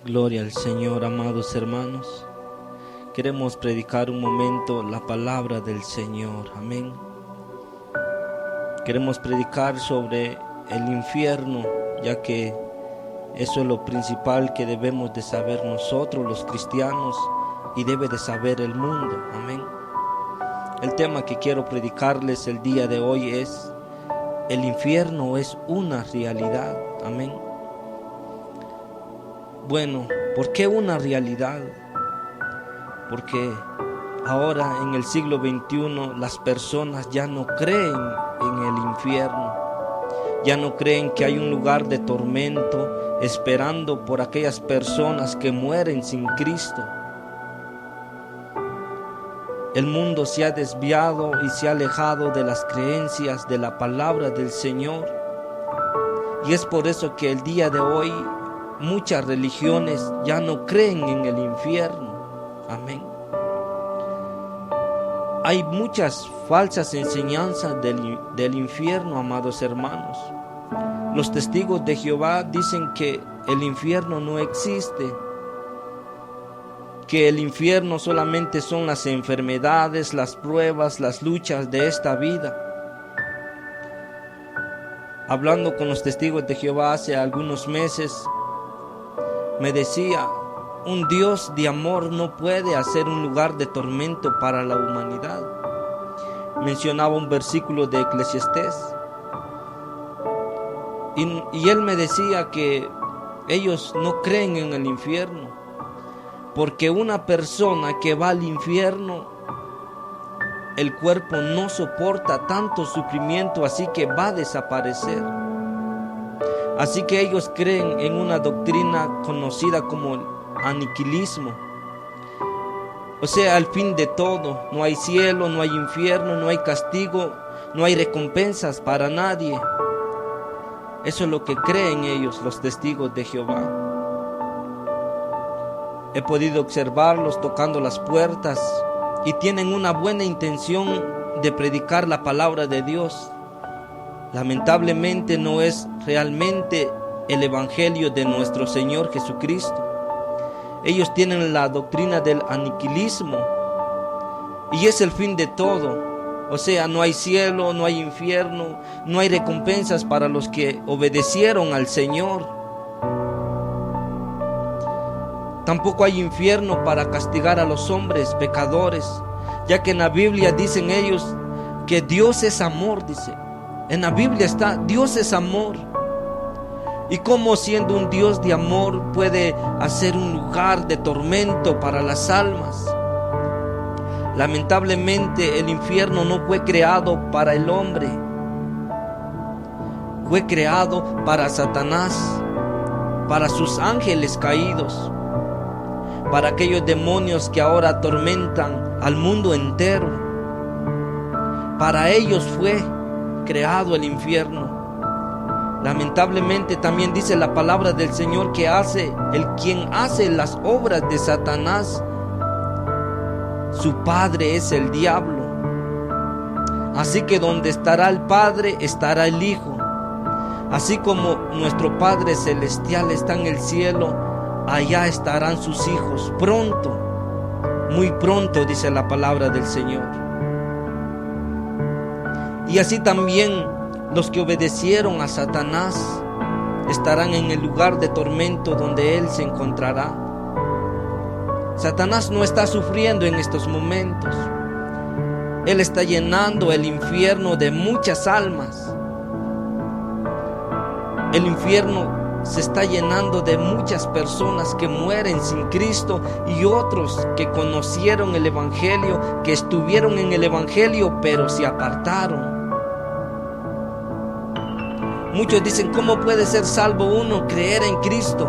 Gloria al Señor, amados hermanos. Queremos predicar un momento la palabra del Señor. Amén. Queremos predicar sobre el infierno, ya que eso es lo principal que debemos de saber nosotros los cristianos y debe de saber el mundo. Amén. El tema que quiero predicarles el día de hoy es: el infierno es una realidad. Amén. Bueno, ¿por qué una realidad? Porque ahora en el siglo XXI las personas ya no creen en el infierno, ya no creen que hay un lugar de tormento esperando por aquellas personas que mueren sin Cristo. El mundo se ha desviado y se ha alejado de las creencias de la palabra del Señor, y es por eso que el día de hoy muchas religiones ya no creen en el infierno. Amén. Hay muchas falsas enseñanzas del infierno, amados hermanos. Los testigos de Jehová dicen que el infierno no existe, que el infierno solamente son las enfermedades, las pruebas, las luchas de esta vida. Hablando con los testigos de Jehová hace algunos meses, me decía: un Dios de amor no puede hacer un lugar de tormento para la humanidad. Mencionaba un versículo de Eclesiastés. Y él me decía que ellos no creen en el infierno, porque una persona que va al infierno, el cuerpo no soporta tanto sufrimiento, así que va a desaparecer. Así que ellos creen en una doctrina conocida como el aniquilismo. O sea, al fin de todo, no hay cielo, no hay infierno, no hay castigo, no hay recompensas para nadie. Eso es lo que creen ellos, los testigos de Jehová. He podido observarlos tocando las puertas y tienen una buena intención de predicar la palabra de Dios. Lamentablemente no es realmente el evangelio de nuestro Señor Jesucristo. Ellos tienen la doctrina del aniquilismo y es el fin de todo. O sea, no hay cielo, no hay infierno, no hay recompensas para los que obedecieron al Señor. Tampoco hay infierno para castigar a los hombres pecadores, ya que en la Biblia dicen ellos que Dios es amor, dice. En la Biblia está: Dios es amor. ¿Y cómo, siendo un Dios de amor, puede hacer un lugar de tormento para las almas? Lamentablemente el infierno no fue creado para el hombre, fue creado para Satanás, para sus ángeles caídos, para aquellos demonios que ahora atormentan al mundo entero. Para ellos fue creado el infierno. Lamentablemente también dice la palabra del Señor que quien hace las obras de Satanás, su padre es el diablo. Así que donde estará el Padre, estará el Hijo. Así como nuestro Padre Celestial está en el cielo, allá estarán sus hijos pronto, muy pronto, dice la palabra del Señor. Y así también los que obedecieron a Satanás estarán en el lugar de tormento donde él se encontrará. Satanás no está sufriendo en estos momentos. Él está llenando el infierno de muchas almas. El infierno se está llenando de muchas personas que mueren sin Cristo y otros que conocieron el Evangelio, que estuvieron en el Evangelio, pero se apartaron. Muchos dicen: ¿cómo puede ser salvo uno? Creer en Cristo.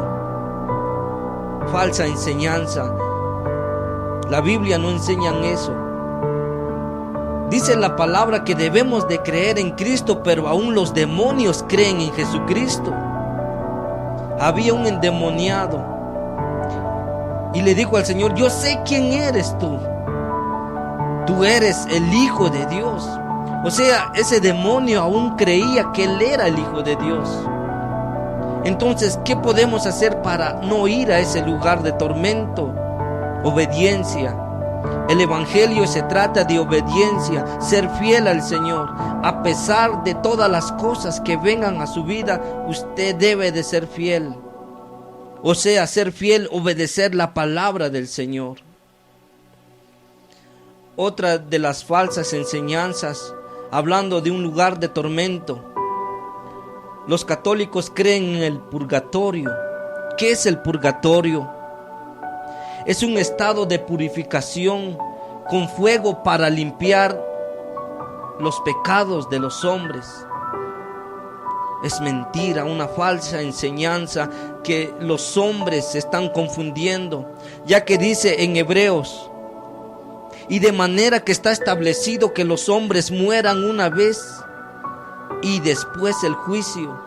Falsa enseñanza. La Biblia no enseña eso. Dice la palabra que debemos de creer en Cristo, pero aún los demonios creen en Jesucristo. Había un endemoniado y le dijo al Señor: yo sé quién eres tú. Tú eres el Hijo de Dios. O sea, ese demonio aún creía que él era el Hijo de Dios. Entonces, ¿qué podemos hacer para no ir a ese lugar de tormento? Obediencia. El evangelio se trata de obediencia, ser fiel al Señor. A pesar de todas las cosas que vengan a su vida, usted debe de ser fiel. O sea, ser fiel, obedecer la palabra del Señor. Otra de las falsas enseñanzas, hablando de un lugar de tormento. Los católicos creen en el purgatorio. ¿Qué es el purgatorio? Es un estado de purificación con fuego para limpiar los pecados de los hombres. Es mentira, una falsa enseñanza que los hombres se están confundiendo, ya que dice en Hebreos: y de manera que está establecido que los hombres mueran una vez y después el juicio.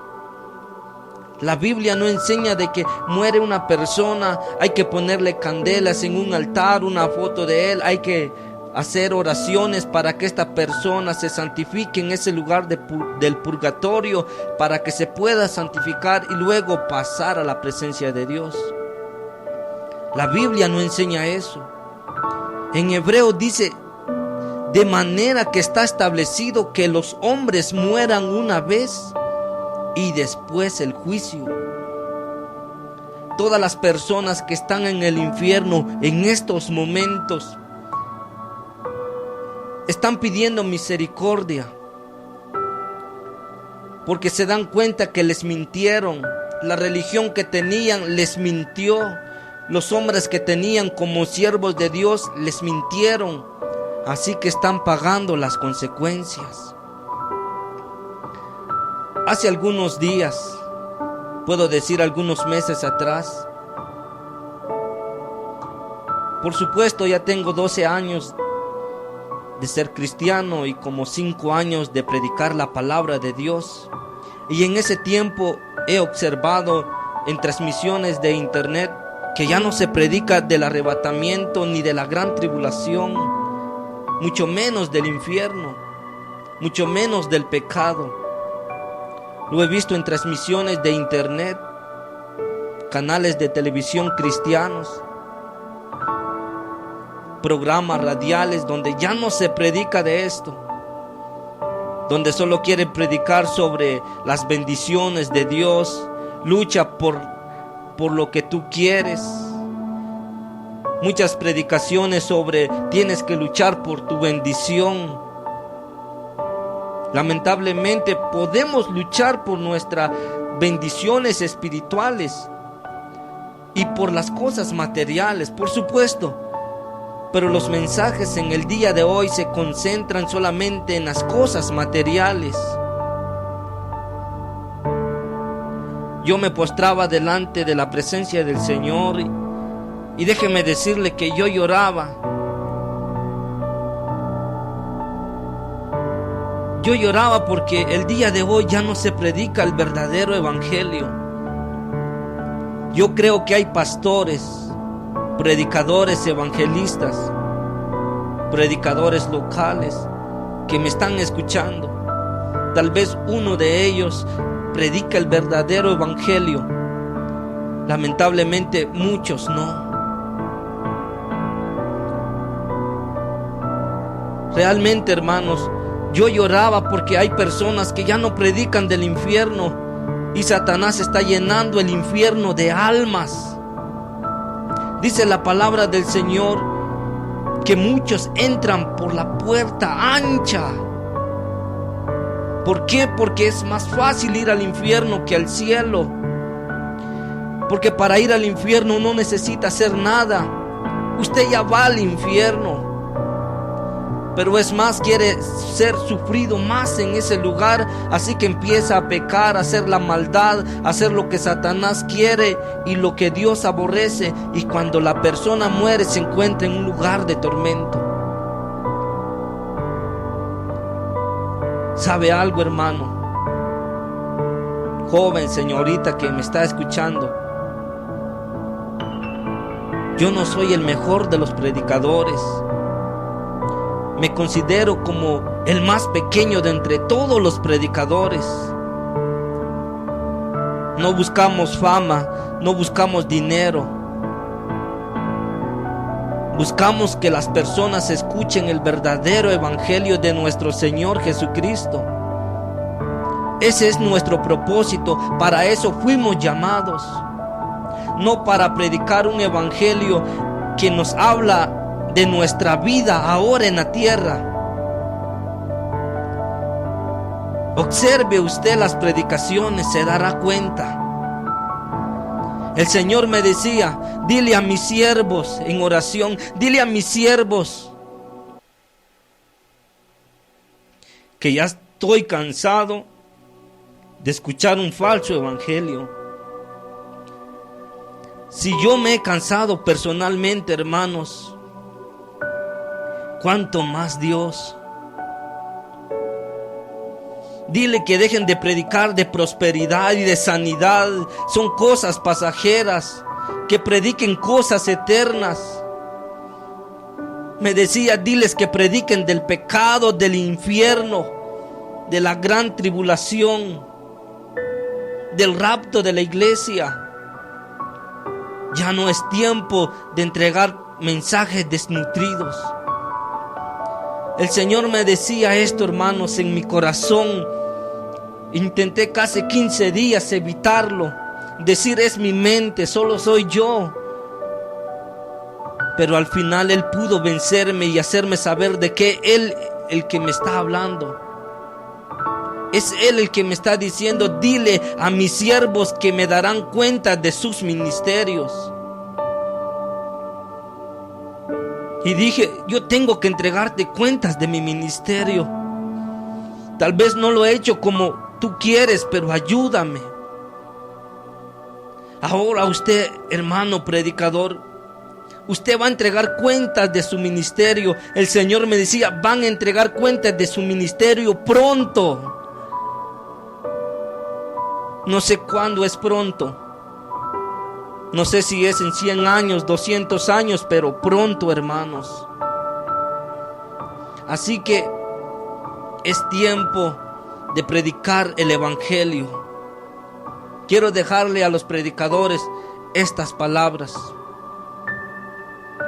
La Biblia no enseña de que muere una persona, hay que ponerle candelas en un altar, una foto de él, hay que hacer oraciones para que esta persona se santifique en ese lugar del purgatorio, para que se pueda santificar y luego pasar a la presencia de Dios. La Biblia no enseña eso. En hebreo dice: de manera que está establecido que los hombres mueran una vez y después el juicio. Todas las personas que están en el infierno en estos momentos están pidiendo misericordia, porque se dan cuenta que les mintieron. La religión que tenían les mintió. Los hombres que tenían como siervos de Dios les mintieron. Así que están pagando las consecuencias. Hace algunos días, puedo decir algunos meses atrás, por supuesto ya tengo 12 años de ser cristiano y como 5 años de predicar la palabra de Dios. Y en ese tiempo he observado en transmisiones de internet que ya no se predica del arrebatamiento ni de la gran tribulación, mucho menos del infierno, mucho menos del pecado. Lo he visto en transmisiones de internet, canales de televisión cristianos, programas radiales donde ya no se predica de esto, donde solo quieren predicar sobre las bendiciones de Dios, lucha por lo que tú quieres. Muchas predicaciones sobre tienes que luchar por tu bendición. Lamentablemente podemos luchar por nuestras bendiciones espirituales y por las cosas materiales, por supuesto, pero los mensajes en el día de hoy se concentran solamente en las cosas materiales. Yo me postraba delante de la presencia del Señor y déjeme decirle que yo lloraba. Yo lloraba porque el día de hoy ya no se predica el verdadero evangelio. Yo creo que hay pastores, predicadores evangelistas, predicadores locales que me están escuchando. Tal vez uno de ellos predica el verdadero evangelio. Lamentablemente muchos no. Realmente, hermanos, yo lloraba porque hay personas que ya no predican del infierno y Satanás está llenando el infierno de almas. Dice la palabra del Señor que muchos entran por la puerta ancha. ¿Por qué? Porque es más fácil ir al infierno que al cielo. Porque para ir al infierno no necesita hacer nada. Usted ya va al infierno. Pero es más, quiere ser sufrido más en ese lugar. Así que empieza a pecar, a hacer la maldad, a hacer lo que Satanás quiere y lo que Dios aborrece. Y cuando la persona muere se encuentra en un lugar de tormento. ¿Sabe algo, hermano? Joven, señorita que me está escuchando, yo no soy el mejor de los predicadores. Me considero como el más pequeño de entre todos los predicadores. No buscamos fama, no buscamos dinero. Buscamos que las personas escuchen el verdadero evangelio de nuestro Señor Jesucristo. Ese es nuestro propósito. Para eso fuimos llamados. No para predicar un evangelio que nos habla de nuestra vida ahora en la tierra. Observe usted las predicaciones, se dará cuenta. El Señor me decía: dile a mis siervos en oración, dile a mis siervos que ya estoy cansado de escuchar un falso evangelio. Si yo me he cansado personalmente, hermanos, ¿cuánto más Dios? Dile que dejen de predicar de prosperidad y de sanidad. Son cosas pasajeras. Que prediquen cosas eternas. Me decía: diles que prediquen del pecado, del infierno, de la gran tribulación, del rapto de la iglesia. Ya no es tiempo de entregar mensajes desnutridos. El Señor me decía esto, hermanos, en mi corazón. Intenté casi 15 días evitarlo, decir: es mi mente, solo soy yo. Pero al final Él pudo vencerme y hacerme saber de que Él, el que me está hablando, es Él el que me está diciendo: dile a mis siervos que me darán cuenta de sus ministerios. Y dije: yo tengo que entregarte cuentas de mi ministerio. Tal vez no lo he hecho como tú quieres, pero ayúdame. Ahora usted, hermano predicador, usted va a entregar cuentas de su ministerio. El Señor me decía: van a entregar cuentas de su ministerio pronto. No sé cuándo es pronto. No sé si es en 100 años, 200 años, pero pronto, hermanos. Así que es tiempo de predicar el evangelio. Quiero dejarle a los predicadores estas palabras.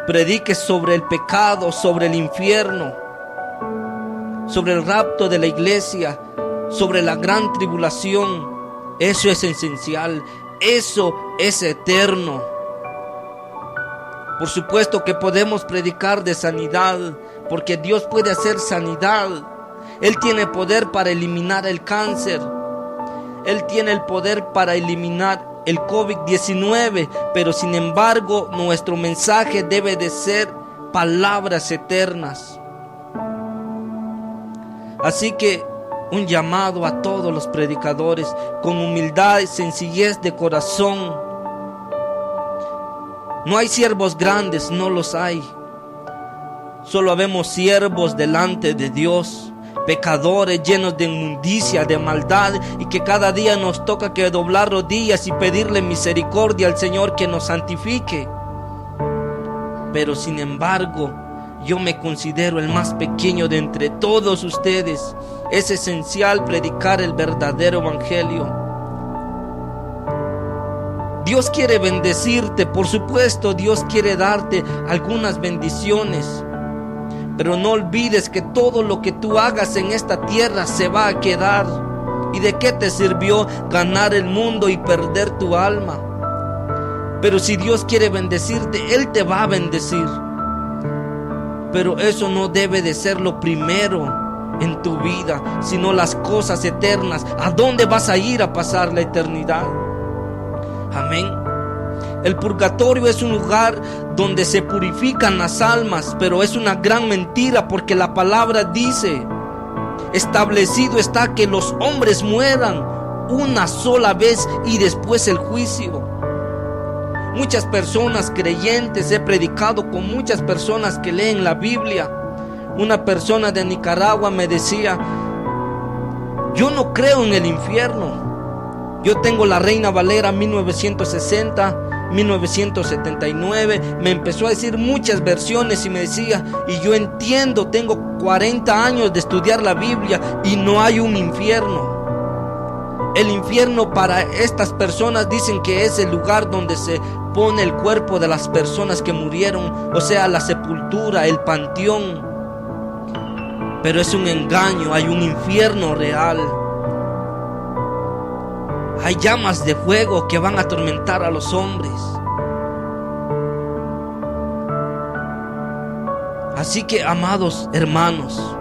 Predique sobre el pecado, sobre el infierno, sobre el rapto de la iglesia, sobre la gran tribulación. Eso es esencial, eso es eterno. Por supuesto que podemos predicar de sanidad, porque Dios puede hacer sanidad. Él tiene poder para eliminar el cáncer. Él tiene el poder para eliminar el COVID-19, pero sin embargo nuestro mensaje debe de ser palabras eternas. Así que un llamado a todos los predicadores con humildad y sencillez de corazón. No hay siervos grandes, no los hay. Solo habemos siervos delante de Dios, pecadores llenos de inmundicia, de maldad, y que cada día nos toca que doblar rodillas y pedirle misericordia al Señor que nos santifique. Pero sin embargo, yo me considero el más pequeño de entre todos ustedes. Es esencial predicar el verdadero evangelio. Dios quiere bendecirte, por supuesto, Dios quiere darte algunas bendiciones. Pero no olvides que todo lo que tú hagas en esta tierra se va a quedar. ¿Y de qué te sirvió ganar el mundo y perder tu alma? Pero si Dios quiere bendecirte, Él te va a bendecir. Pero eso no debe de ser lo primero en tu vida, sino las cosas eternas. ¿A dónde vas a ir a pasar la eternidad? Amén. El purgatorio es un lugar donde se purifican las almas, pero es una gran mentira, porque la palabra dice: establecido está que los hombres mueran una sola vez y después el juicio. Muchas personas creyentes, he predicado con muchas personas que leen la Biblia. Una persona de Nicaragua me decía: yo no creo en el infierno. Yo tengo la Reina Valera 1960, 1979. Me empezó a decir muchas versiones y me decía: y yo entiendo, tengo 40 años de estudiar la Biblia y no hay un infierno. El infierno para estas personas dicen que es el lugar donde se pone el cuerpo de las personas que murieron, o sea, la sepultura, el panteón. Pero es un engaño, hay un infierno real. Hay llamas de fuego que van a atormentar a los hombres. Así que, amados hermanos,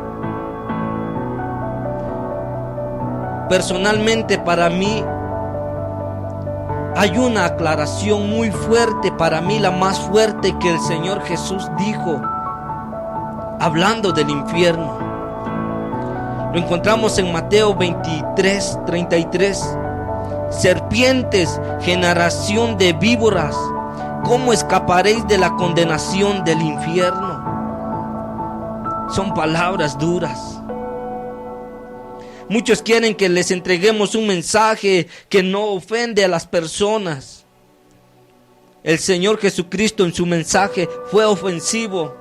personalmente para mí hay una aclaración muy fuerte, para mí la más fuerte que el Señor Jesús dijo, hablando del infierno. Lo encontramos en Mateo 23:33. Serpientes, generación de víboras, ¿cómo escaparéis de la condenación del infierno? Son palabras duras. Muchos quieren que les entreguemos un mensaje que no ofende a las personas. El Señor Jesucristo en su mensaje fue ofensivo.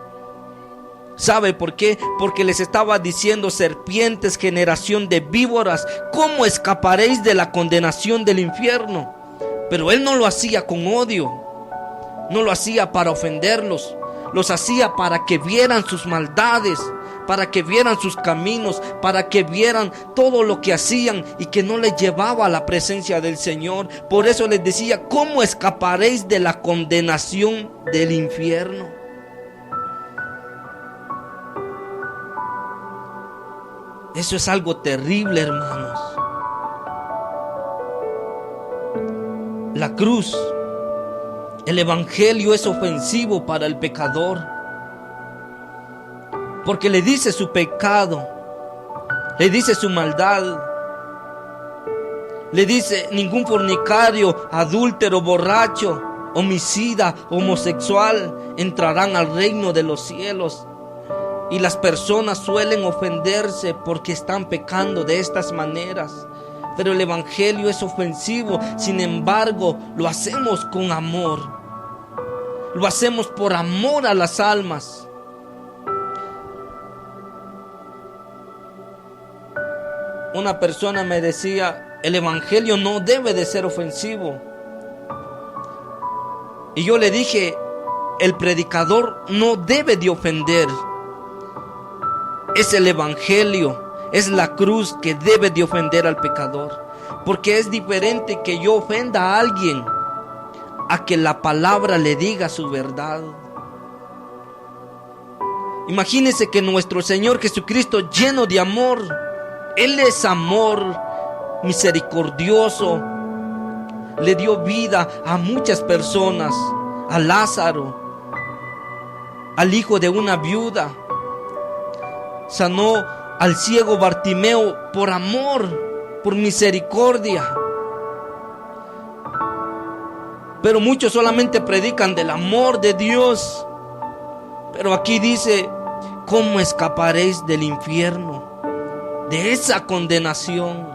¿Sabe por qué? Porque les estaba diciendo: serpientes, generación de víboras, ¿cómo escaparéis de la condenación del infierno? Pero Él no lo hacía con odio, no lo hacía para ofenderlos, los hacía para que vieran sus maldades, para que vieran sus caminos, para que vieran todo lo que hacían y que no les llevaba a la presencia del Señor. Por eso les decía: ¿cómo escaparéis de la condenación del infierno? Eso es algo terrible, hermanos. La cruz, el evangelio es ofensivo para el pecador, porque le dice su pecado, le dice su maldad, le dice: ningún fornicario, adúltero, borracho, homicida, homosexual entrarán al reino de los cielos. Y las personas suelen ofenderse porque están pecando de estas maneras. Pero el evangelio es ofensivo. Sin embargo, lo hacemos con amor. Lo hacemos por amor a las almas. Una persona me decía: el evangelio no debe de ser ofensivo. Y yo le dije: el predicador no debe de ofender. Es el evangelio, es la cruz que debe de ofender al pecador. Porque es diferente que yo ofenda a alguien a que la palabra le diga su verdad. Imagínense que nuestro Señor Jesucristo, lleno de amor, Él es amor misericordioso, le dio vida a muchas personas, a Lázaro, al hijo de una viuda. Sanó al ciego Bartimeo por amor, por misericordia. Pero muchos solamente predican del amor de Dios. Pero aquí dice: ¿cómo escaparéis del infierno, de esa condenación?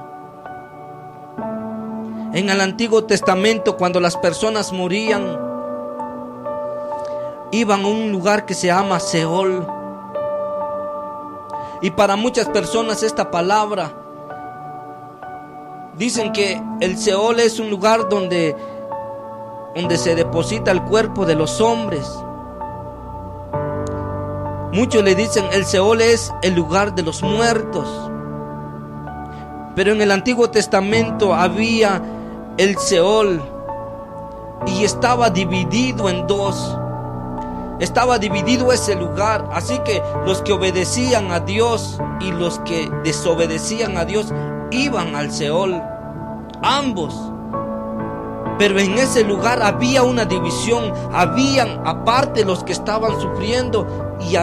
En el Antiguo Testamento, cuando las personas morían, iban a un lugar que se llama Seol. Y para muchas personas esta palabra, dicen que el Seol es un lugar donde se deposita el cuerpo de los hombres. Muchos le dicen: el Seol es el lugar de los muertos. Pero en el Antiguo Testamento había el Seol y estaba dividido en dos. Estaba dividido ese lugar. Así que los que obedecían a Dios y los que desobedecían a Dios iban al Seol, ambos. Pero en ese lugar había una división. Habían aparte los que estaban sufriendo y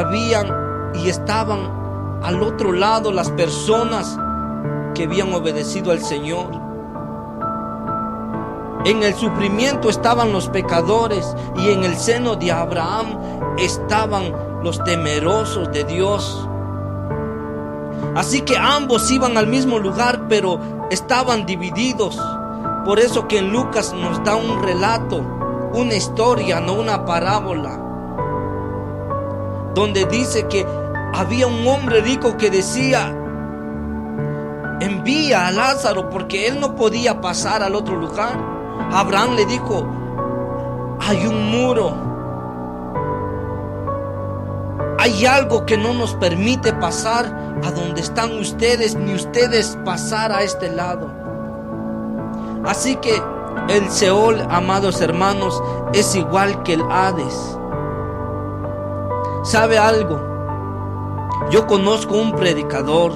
estaban al otro lado las personas que habían obedecido al Señor. En el sufrimiento estaban los pecadores y en el seno de Abraham estaban los temerosos de Dios. Así que ambos iban al mismo lugar, pero estaban divididos. Por eso que en Lucas nos da un relato, una historia, no una parábola, donde dice que había un hombre rico que decía: envía a Lázaro porque él no podía pasar al otro lugar. Abraham le dijo: hay un muro, hay algo que no nos permite pasar a donde están ustedes, ni ustedes pasar a este lado. Así que el Seol, amados hermanos, es igual que el Hades. ¿Sabe algo? Yo conozco un predicador,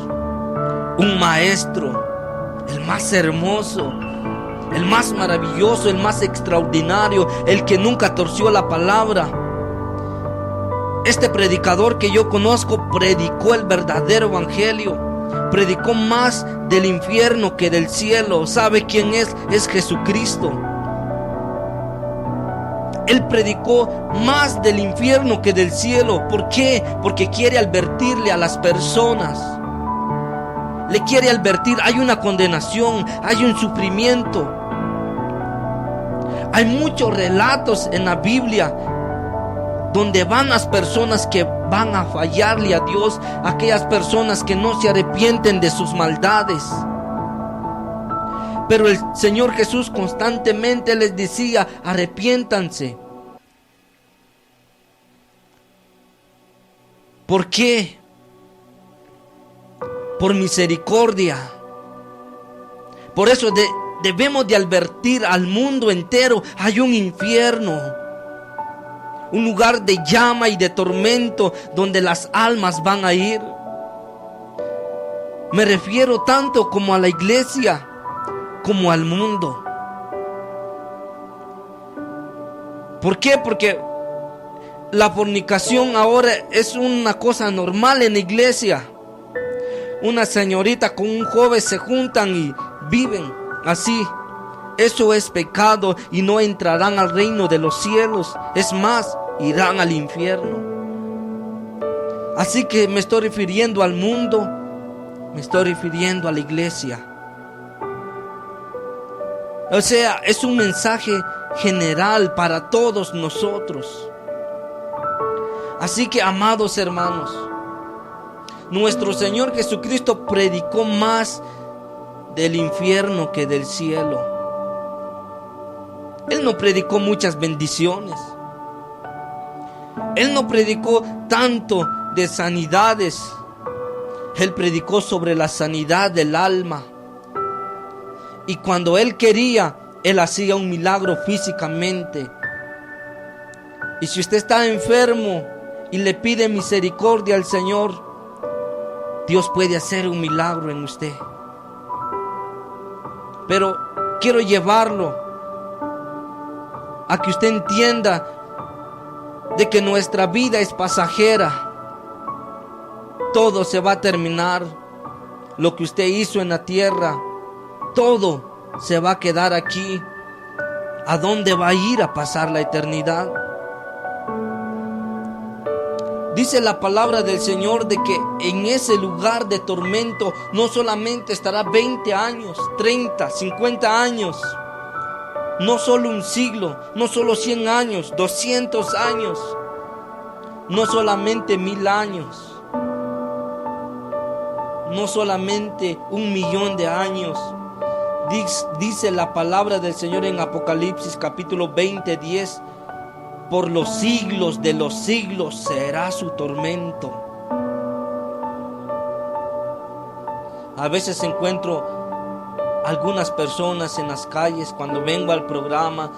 un maestro, el más hermoso, el más maravilloso, el más extraordinario, el que nunca torció la palabra. Este predicador que yo conozco predicó el verdadero evangelio, predicó más del infierno que del cielo. ¿Sabe quién es? Es Jesucristo. Él predicó más del infierno que del cielo. ¿Por qué? Porque quiere advertirle a las personas. Le quiere advertir: hay una condenación, hay un sufrimiento. Hay muchos relatos en la Biblia donde van las personas que van a fallarle a Dios, aquellas personas que no se arrepienten de sus maldades. Pero el Señor Jesús constantemente les decía: arrepiéntanse. ¿Por qué? Por misericordia. Por eso debemos de advertir al mundo entero: hay un infierno, un lugar de llama y de tormento donde las almas van a ir. Me refiero tanto como a la iglesia como al mundo. ¿Por qué? Porque la fornicación ahora es una cosa normal en la iglesia. Una señorita con un joven se juntan y viven así. Eso es pecado y no entrarán al reino de los cielos. Es más, irán al infierno. Así que me estoy refiriendo al mundo, me estoy refiriendo a la iglesia. O sea, es un mensaje general para todos nosotros. Así que, amados hermanos, nuestro Señor Jesucristo predicó más del infierno que del cielo. Él no predicó muchas bendiciones. Él no predicó tanto de sanidades. Él predicó sobre la sanidad del alma. Y cuando Él quería, Él hacía un milagro físicamente. Y si usted está enfermo y le pide misericordia al Señor, Dios puede hacer un milagro en usted. Pero quiero llevarlo a que usted entienda de que nuestra vida es pasajera. Todo se va a terminar. Lo que usted hizo en la tierra, todo se va a quedar aquí. ¿A dónde va a ir a pasar la eternidad? Dice la palabra del Señor de que en ese lugar de tormento no solamente estará 20 años, 30, 50 años. No solo un siglo, no solo 100 años, 200 años, no solamente 1000 años, no solamente 1.000.000 de años. Dice la palabra del Señor en Apocalipsis capítulo 20, 10: por los siglos de los siglos será su tormento. A veces encuentro algunas personas en las calles, cuando vengo al programa,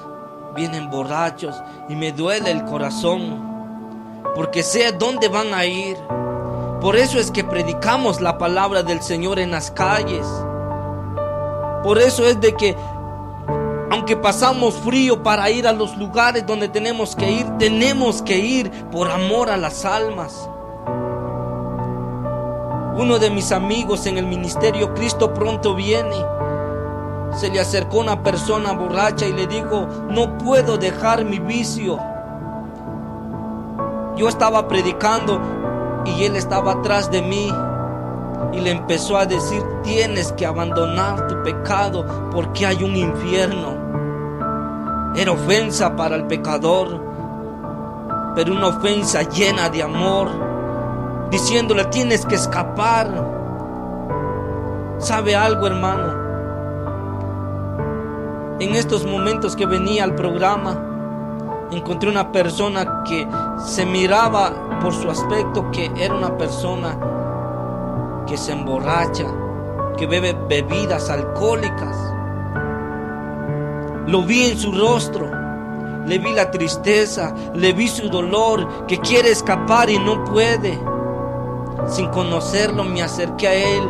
vienen borrachos y me duele el corazón, porque sé dónde van a ir. Por eso es que predicamos la palabra del Señor en las calles. Por eso es de que, aunque pasamos frío para ir a los lugares donde tenemos que ir por amor a las almas. Uno de mis amigos en el ministerio Cristo Pronto Viene, se le acercó una persona borracha y le dijo: no puedo dejar mi vicio. Yo estaba predicando y él estaba atrás de mí y le empezó a decir: tienes que abandonar tu pecado porque hay un infierno. Era ofensa para el pecador, pero una ofensa llena de amor, diciéndole: tienes que escapar. ¿Sabe algo, hermano? En estos momentos que venía al programa, encontré una persona que se miraba por su aspecto que era una persona que se emborracha, que bebe bebidas alcohólicas. Lo vi en su rostro, le vi la tristeza, le vi su dolor, que quiere escapar y no puede. Sin conocerlo, me acerqué a él,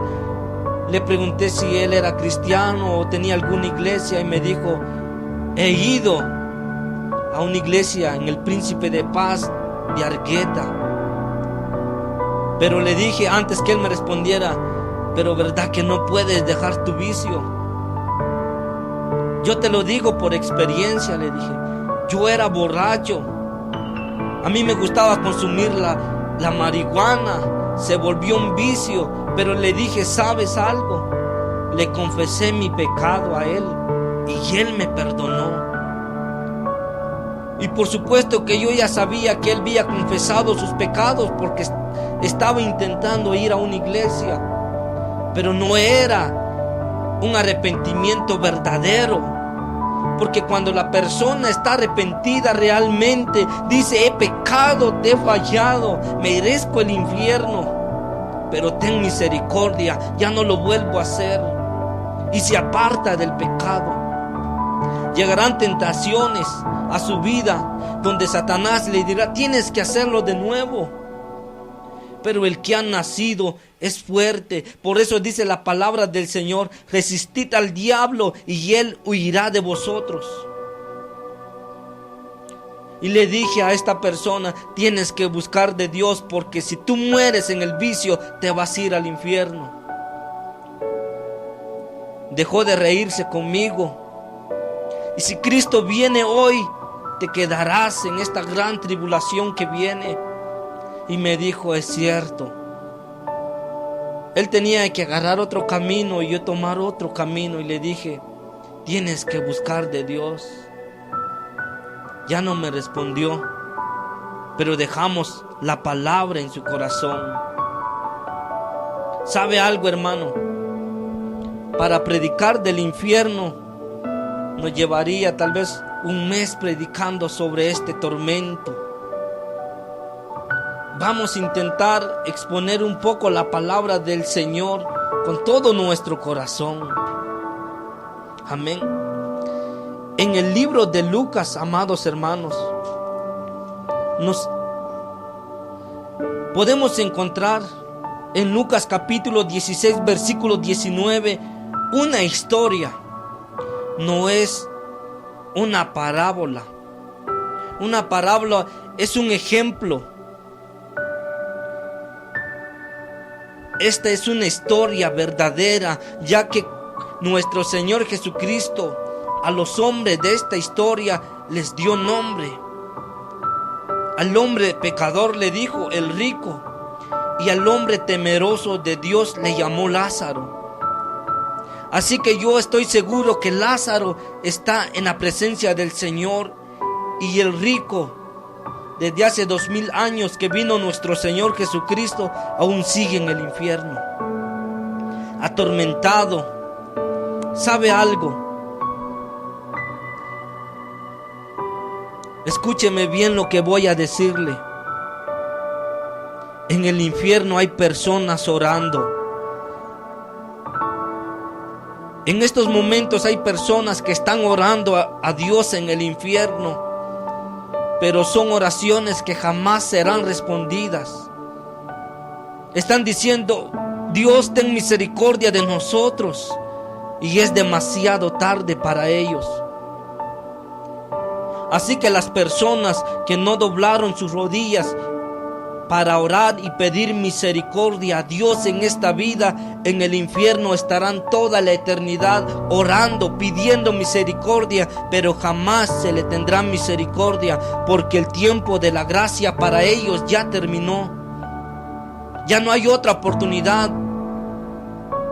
le pregunté si él era cristiano o tenía alguna iglesia y me dijo: he ido a una iglesia en el Príncipe de Paz de Argueta. Pero le dije antes que él me respondiera: pero ¿verdad que no puedes dejar tu vicio? Yo te lo digo por experiencia, le dije. Yo era borracho. A mí me gustaba consumir la marihuana. Se volvió un vicio. Pero le dije: ¿sabes algo? Le confesé mi pecado a él y él me perdonó. Y por supuesto que yo ya sabía que él había confesado sus pecados, porque estaba intentando ir a una iglesia, pero no era un arrepentimiento verdadero. Porque cuando la persona está arrepentida realmente, dice: he pecado, te he fallado, merezco el infierno, pero ten misericordia, ya no lo vuelvo a hacer. Y se aparta del pecado. Llegarán tentaciones a su vida donde Satanás le dirá: tienes que hacerlo de nuevo. Pero el que ha nacido es fuerte. Por eso dice la palabra del Señor: resistid al diablo y él huirá de vosotros. Y le dije a esta persona: tienes que buscar de Dios, porque si tú mueres en el vicio, te vas a ir al infierno. Dejó de reírse conmigo. Y si Cristo viene hoy, te quedarás en esta gran tribulación que viene. Y me dijo: es cierto. Él tenía que agarrar otro camino y yo tomar otro camino. Y le dije: tienes que buscar de Dios. Ya no me respondió, pero dejamos la palabra en su corazón. ¿Sabe algo, hermano? Para predicar del infierno nos llevaría tal vez un mes predicando sobre este tormento. Vamos a intentar exponer un poco la palabra del Señor con todo nuestro corazón. Amén. En el libro de Lucas, amados hermanos, nos podemos encontrar en Lucas capítulo 16, versículo 19, una historia. No es una parábola. Una parábola es un ejemplo. Esta es una historia verdadera, ya que nuestro Señor Jesucristo a los hombres de esta historia les dio nombre. Al hombre pecador le dijo el rico, y al hombre temeroso de Dios le llamó Lázaro. Así que yo estoy seguro que Lázaro está en la presencia del Señor, y el rico, desde hace 2000 años que vino nuestro Señor Jesucristo, aún sigue en el infierno, atormentado. ¿Sabe algo? Escúcheme bien lo que voy a decirle. En el infierno hay personas orando. En estos momentos hay personas que están orando a Dios en el infierno, pero son oraciones que jamás serán respondidas. Están diciendo: Dios, ten misericordia de nosotros, y es demasiado tarde para ellos. Así que las personas que no doblaron sus rodillas para orar y pedir misericordia a Dios en esta vida, en el infierno estarán toda la eternidad orando, pidiendo misericordia, pero jamás se le tendrá misericordia, porque el tiempo de la gracia para ellos ya terminó. Ya no hay otra oportunidad.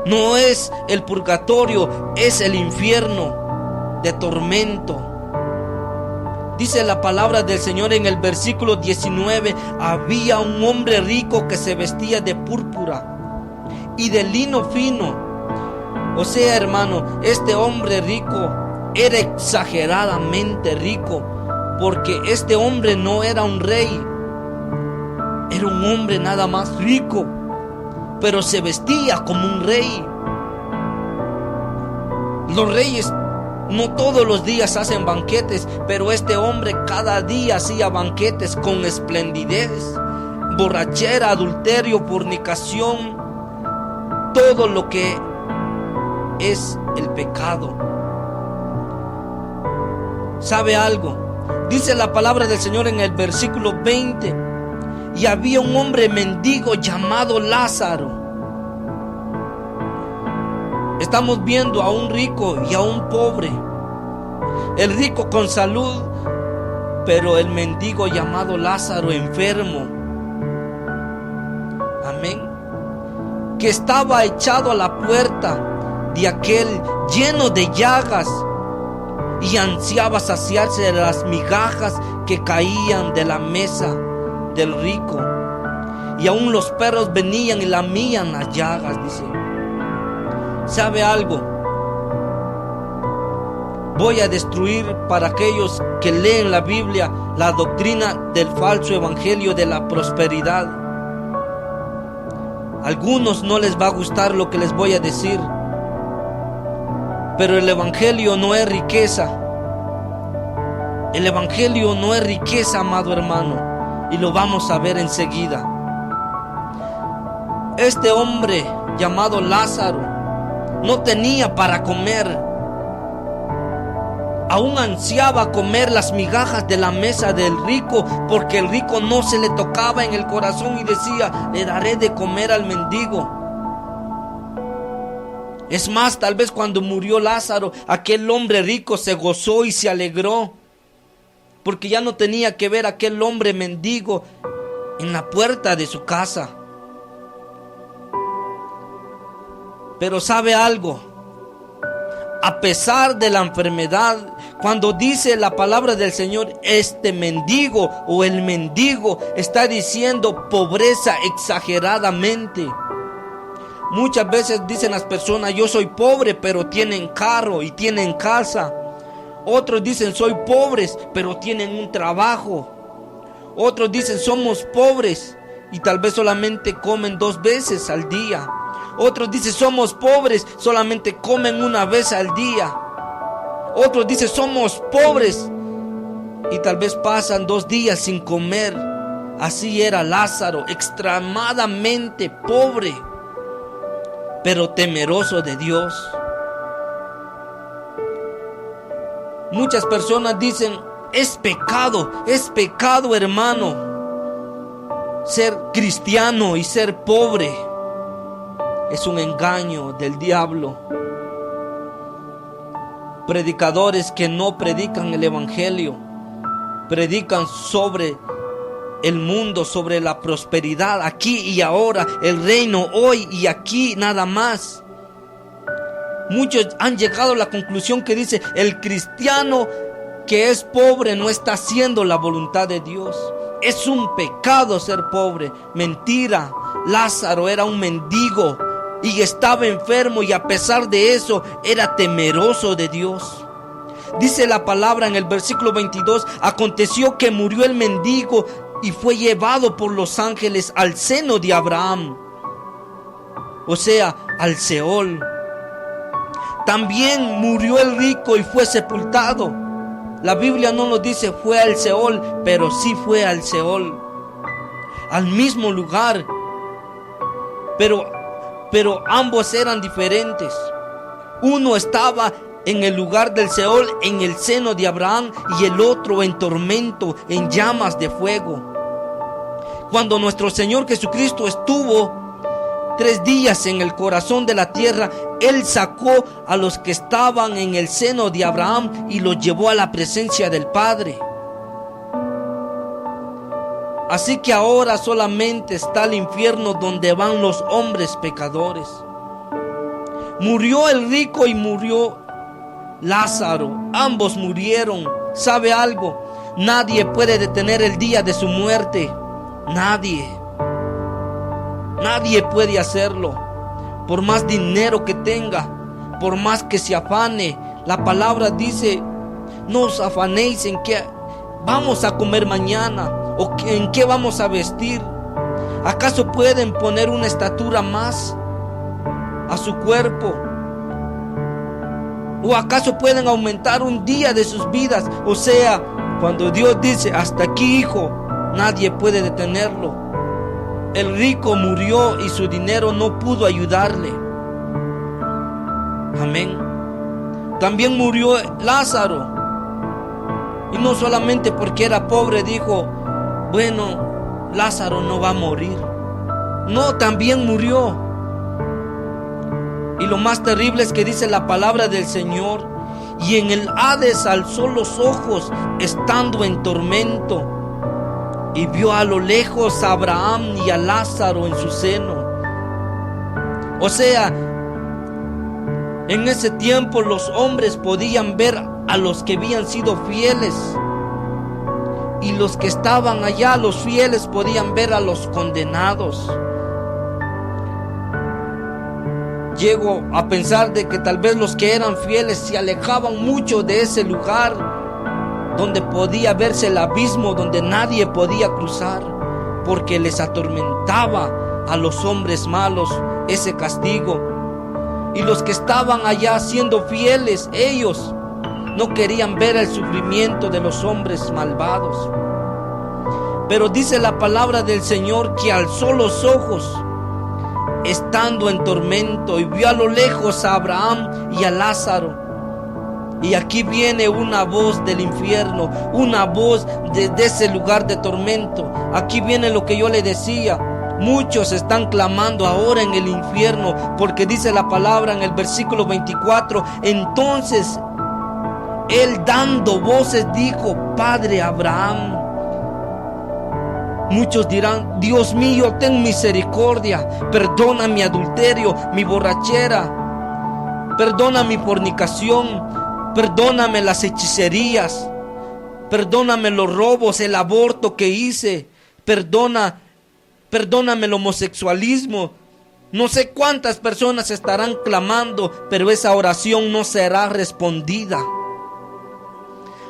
No es el purgatorio, es el infierno de tormento. Dice la palabra del Señor en el versículo 19: había un hombre rico que se vestía de púrpura y de lino fino O sea, hermano, este hombre rico era exageradamente rico, porque este hombre no era un rey, era un hombre nada más rico, pero se vestía como un rey. Los reyes no todos los días hacen banquetes, pero este hombre cada día hacía banquetes con esplendidez, borrachera, adulterio, fornicación, todo lo que es el pecado. ¿Sabe algo? Dice la palabra del Señor en el versículo 20: y había un hombre mendigo llamado Lázaro. Estamos viendo a un rico y a un pobre. El rico con salud, pero el mendigo llamado Lázaro enfermo. Amén. Que estaba echado a la puerta de aquel lleno de llagas, y ansiaba saciarse de las migajas que caían de la mesa del rico, y aún los perros venían y lamían las llagas, dice. ¿Sabe algo? Voy a destruir para aquellos que leen la Biblia la doctrina del falso evangelio de la prosperidad. A algunos no les va a gustar lo que les voy a decir, pero el evangelio no es riqueza. El evangelio no es riqueza, amado hermano, y lo vamos a ver enseguida. Este hombre llamado Lázaro no tenía para comer. Aún ansiaba comer las migajas de la mesa del rico, porque el rico no se le tocaba en el corazón y decía: le daré de comer al mendigo. Es más, tal vez cuando murió Lázaro, aquel hombre rico se gozó y se alegró, porque ya no tenía que ver a aquel hombre mendigo en la puerta de su casa. Pero ¿sabe algo? A pesar de la enfermedad, cuando dice la palabra del Señor, este mendigo o el mendigo, está diciendo pobreza exageradamente. Muchas veces dicen las personas: yo soy pobre, pero tienen carro y tienen casa. Otros dicen: soy pobres, pero tienen un trabajo. Otros dicen: somos pobres y tal vez solamente comen 2 veces al día. Otros dicen: somos pobres, solamente comen 1 vez al día. Otros dicen: somos pobres y tal vez pasan 2 días sin comer. Así era Lázaro, extremadamente pobre, pero temeroso de Dios. Muchas personas dicen: es pecado, hermano, ser cristiano y ser pobre. Es un engaño del diablo. Predicadores que no predican el evangelio, predican sobre el mundo, sobre la prosperidad aquí y ahora, el reino hoy y aquí nada más. Muchos han llegado a la conclusión que dice: el cristiano que es pobre no está haciendo la voluntad de Dios. Es un pecado ser pobre. Mentira. Lázaro era un mendigo y estaba enfermo, y a pesar de eso era temeroso de Dios. Dice la palabra en el versículo 22: aconteció que murió el mendigo y fue llevado por los ángeles al seno de Abraham, o sea, al Seol. También murió el rico y fue sepultado. La Biblia no nos dice fue al Seol, pero sí fue al Seol, al mismo lugar. Pero ambos eran diferentes. Uno estaba en el lugar del Seol, en el seno de Abraham, y el otro en tormento, en llamas de fuego. Cuando nuestro Señor Jesucristo estuvo 3 días en el corazón de la tierra, Él sacó a los que estaban en el seno de Abraham y los llevó a la presencia del Padre. Así que ahora solamente está el infierno donde van los hombres pecadores. Murió el rico y murió Lázaro. Ambos murieron. ¿Sabe algo? Nadie puede detener el día de su muerte. Nadie puede hacerlo. Por más dinero que tenga, por más que se afane, la palabra dice: no os afanéis en qué vamos a comer mañana o en qué vamos a vestir. ¿Acaso pueden poner una estatura más a su cuerpo? ¿O acaso pueden aumentar un día de sus vidas? O sea, cuando Dios dice: hasta aquí, hijo, nadie puede detenerlo. El rico murió y su dinero no pudo ayudarle. Amén. También murió Lázaro. Y no solamente porque era pobre dijo: bueno, Lázaro no va a morir. No, también murió. Y lo más terrible es que dice la palabra del Señor: y en el Hades alzó los ojos estando en tormento, y vio a lo lejos a Abraham y a Lázaro en su seno. O sea, en ese tiempo los hombres podían ver a los que habían sido fieles, y los que estaban allá, los fieles, podían ver a los condenados. Llego a pensar de que tal vez los que eran fieles se alejaban mucho de ese lugar donde podía verse el abismo, donde nadie podía cruzar, porque les atormentaba a los hombres malos ese castigo. Y los que estaban allá siendo fieles, ellos no querían ver el sufrimiento de los hombres malvados. Pero dice la palabra del Señor que alzó los ojos estando en tormento y vio a lo lejos a Abraham y a Lázaro. Y aquí viene una voz del infierno, una voz de ese lugar de tormento. Aquí viene lo que yo le decía: muchos están clamando ahora en el infierno, porque dice la palabra en el versículo 24: entonces él, dando voces, dijo: Padre Abraham. Muchos dirán: Dios mío, ten misericordia, perdona mi adulterio, mi borrachera, perdona mi fornicación, perdóname las hechicerías, perdóname los robos, el aborto que hice, perdóname el homosexualismo. No sé cuántas personas estarán clamando, pero esa oración no será respondida.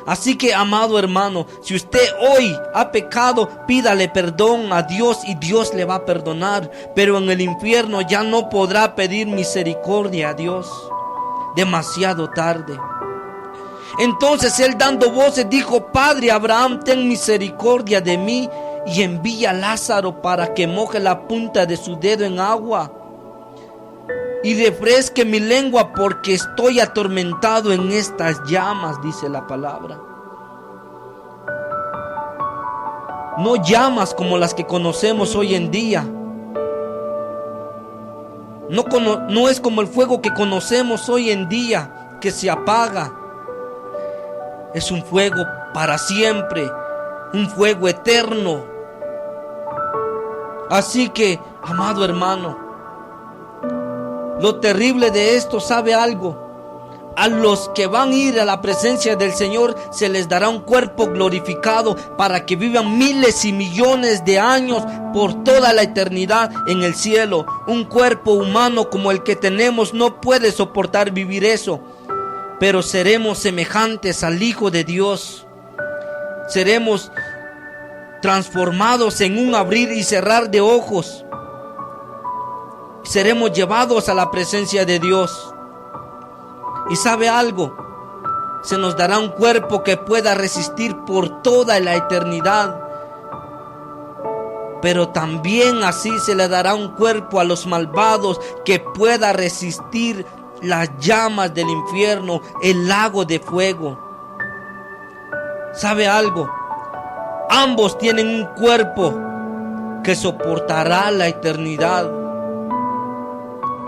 Así que, amado hermano, si usted hoy ha pecado, pídale perdón a Dios y Dios le va a perdonar. Pero en el infierno ya no podrá pedir misericordia a Dios. Demasiado tarde. Entonces él, dando voces, dijo: Padre Abraham, ten misericordia de mí y envía a Lázaro para que moje la punta de su dedo en agua y refresque mi lengua, porque estoy atormentado en estas llamas, dice la palabra. No llamas como las que conocemos hoy en día. No es como el fuego que conocemos hoy en día, que se apaga. Es un fuego para siempre, un fuego eterno. Así que, amado hermano, lo terrible de esto, ¿sabe algo? A los que van a ir a la presencia del Señor se les dará un cuerpo glorificado para que vivan miles y millones de años por toda la eternidad en el cielo. Un cuerpo humano como el que tenemos no puede soportar vivir eso, pero seremos semejantes al Hijo de Dios. Seremos transformados en un abrir y cerrar de ojos. Seremos llevados a la presencia de Dios. Y ¿sabe algo? Se nos dará un cuerpo que pueda resistir por toda la eternidad. Pero también así se le dará un cuerpo a los malvados que pueda resistir las llamas del infierno, el lago de fuego. ¿Sabe algo? Ambos tienen un cuerpo que soportará la eternidad.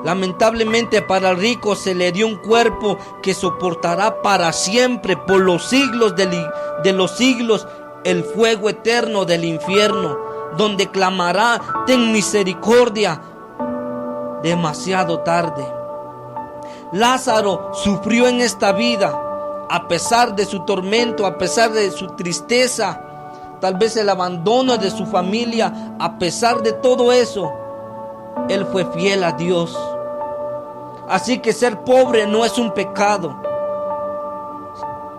Lamentablemente para el rico se le dio un cuerpo que soportará para siempre, por los siglos de los siglos, el fuego eterno del infierno, donde clamará: ten misericordia. Demasiado tarde. Lázaro sufrió en esta vida, a pesar de su tormento, a pesar de su tristeza, tal vez el abandono de su familia. A pesar de todo eso, él fue fiel a Dios. Así que ser pobre no es un pecado.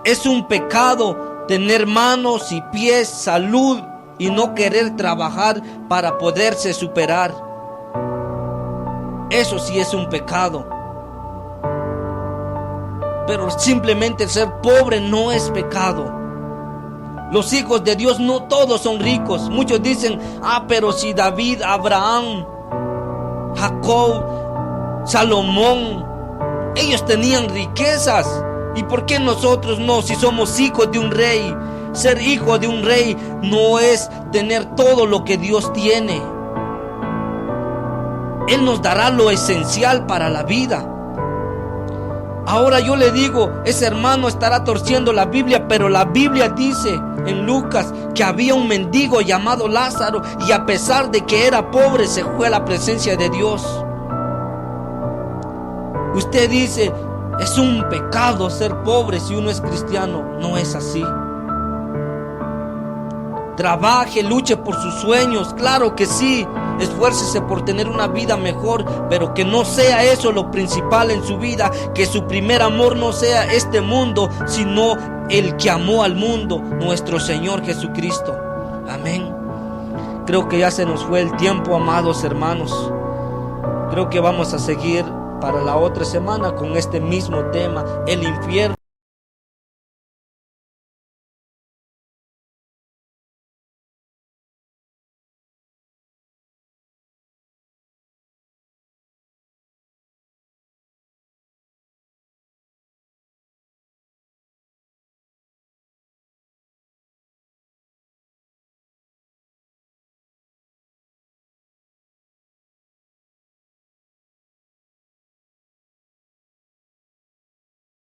Es un pecado tener manos y pies, salud y no querer trabajar para poderse superar. Eso sí es un pecado. Pero simplemente ser pobre no es pecado. Los hijos de Dios no todos son ricos. Muchos dicen, pero si David, Abraham, Jacob, Salomón, ellos tenían riquezas. ¿Y por qué nosotros no? Si somos hijos de un rey. Ser hijo de un rey no es tener todo lo que Dios tiene. Él nos dará lo esencial para la vida. Ahora yo le digo, ese hermano estará torciendo la Biblia, pero la Biblia dice en Lucas que había un mendigo llamado Lázaro, y a pesar de que era pobre, se fue a la presencia de Dios. Usted dice, es un pecado ser pobre si uno es cristiano. No es así. Trabaje, luche por sus sueños, claro que sí. Esfuércese por tener una vida mejor, pero que no sea eso lo principal en su vida. Que su primer amor no sea este mundo, sino el que amó al mundo, nuestro Señor Jesucristo. Amén. Creo que ya se nos fue el tiempo, amados hermanos. Creo que vamos a seguir para la otra semana con este mismo tema, el infierno.